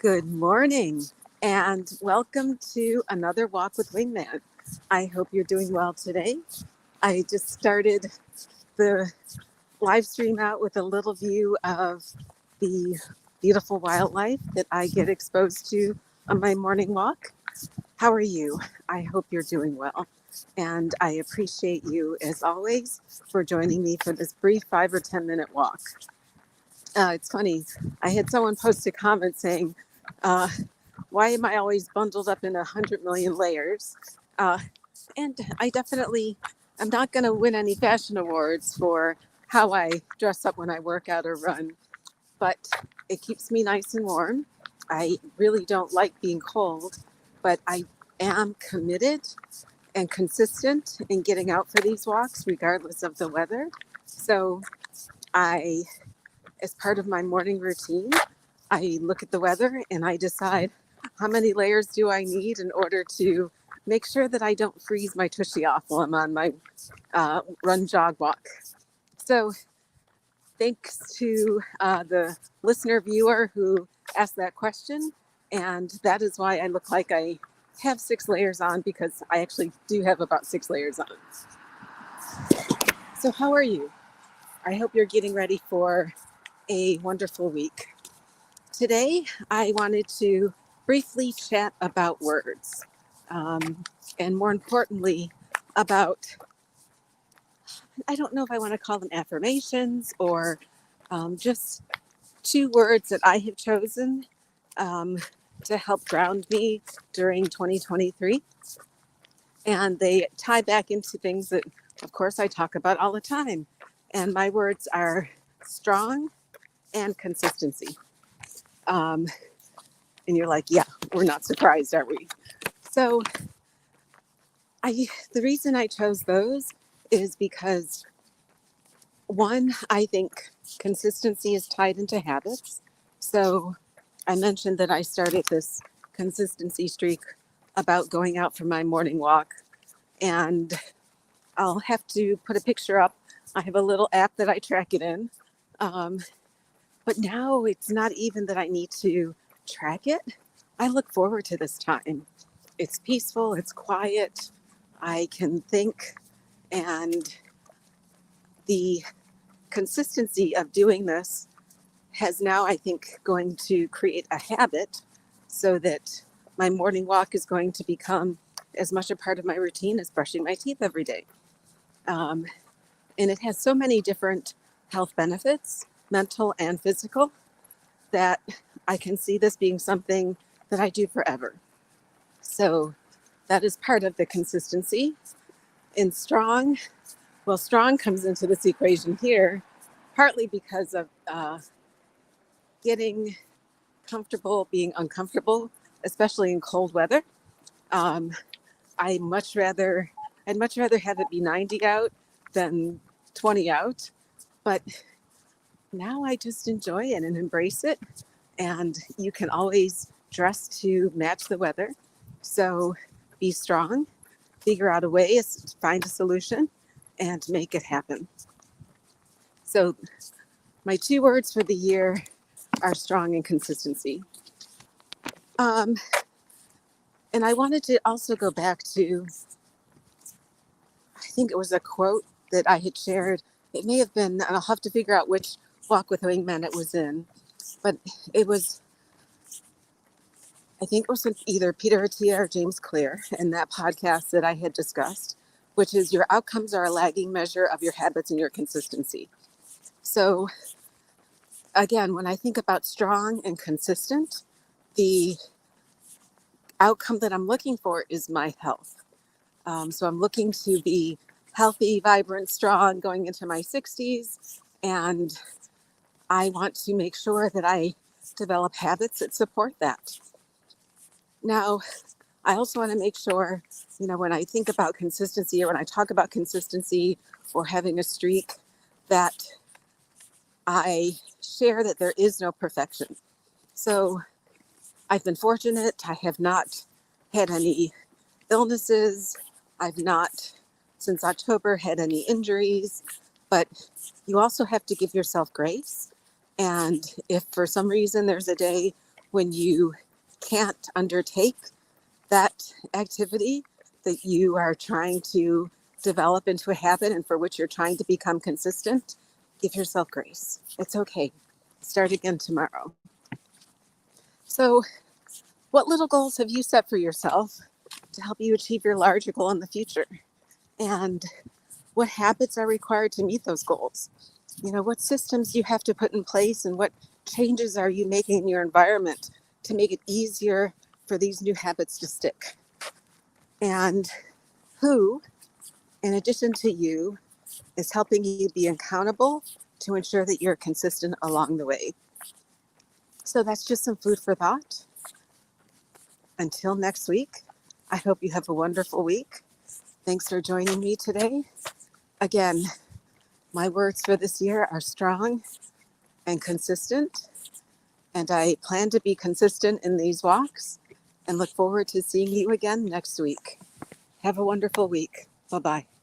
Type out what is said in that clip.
Good morning and welcome to another walk with Wingman. I hope you're doing well today. I just started the live stream out with a little view of the beautiful wildlife that I get exposed to on my morning walk. How are you? I hope you're doing well. And I appreciate you, as always, for joining me for this brief 5 or 10 minute walk. It's funny, I had someone post a comment saying, uh, why am I always bundled up in 100 million layers? Uh, and I definitely, I'm not going to win any fashion awards for how I dress up when I work out or run, but it keeps me nice and warm. I really don't like being cold, but I am committed and consistent in getting out for these walks, regardless of the weather. So I, as part of my morning routine, I look at the weather and I decide how many layers do I need in order to make sure that I don't freeze my tushy off while I'm on my run, jog, walk. So thanks to the listener viewer who asked that question. And that is why I look like I have 6 layers on, because I actually do have about 6 layers on. So how are you? I hope you're getting ready for a wonderful week. Today, I wanted to briefly chat about words, and more importantly, about, I don't know if I want to call them affirmations or just 2 words that I have chosen um, to help ground me during 2023. And they tie back into things that, of course, I talk about all the time. And my words are strong and consistency. Um, and you're like, yeah, we're not surprised, are we? So the reason I chose those is because, one, I think consistency is tied into habits. So I mentioned that I started this consistency streak about going out for my morning walk, and I'll have to put a picture up. I have a little app that I track it in. Um, but now it's not even that I need to track it. I look forward to this time. It's peaceful, it's quiet, I can think, and the consistency of doing this has now, I think, going to create a habit so that my morning walk is going to become as much a part of my routine as brushing my teeth every day. Um, and it has so many different health benefits, mental and physical, that I can see this being something that I do forever. So that is part of the consistency. In strong, well, strong comes into this equation here, partly because of getting comfortable being uncomfortable, especially in cold weather. Um, I much rather, I'd much rather have it be 90 out than 20 out. But now I just enjoy it and embrace it. And you can always dress to match the weather. So be strong, figure out a way, find a solution, and make it happen. So my 2 words for the year are strong and consistency. Um, and I wanted to also go back to, I think it was a quote that I had shared. It may have been, and I'll have to figure out which walk with Wingman it was in, but it was, I think it was either Peter Attia or James Clear in that podcast that I had discussed, which is your outcomes are a lagging measure of your habits and your consistency. So again, when I think about strong and consistent, the outcome that I'm looking for is my health. So I'm looking to be healthy, vibrant, strong going into my 60s. And I want to make sure that I develop habits that support that. Now, I also want to make sure, when I think about consistency or when I talk about consistency or having a streak, that I share that there is no perfection. So I've been fortunate. I have not had any illnesses. I've not, since October, had any injuries. But you also have to give yourself grace. And if for some reason there's a day when you can't undertake that activity that you are trying to develop into a habit and for which you're trying to become consistent, give yourself grace. It's okay. Start again tomorrow. So, what little goals have you set for yourself to help you achieve your larger goal in the future? And what habits are required to meet those goals? What systems do you have to put in place, and what changes are you making in your environment to make it easier for these new habits to stick? And who, in addition to you, is helping you be accountable to ensure that you're consistent along the way? So that's just some food for thought. Until next week, I hope you have a wonderful week. Thanks for joining me today. Again, my words for this year are strong and consistent, and I plan to be consistent in these walks and look forward to seeing you again next week. Have a wonderful week. Bye-bye.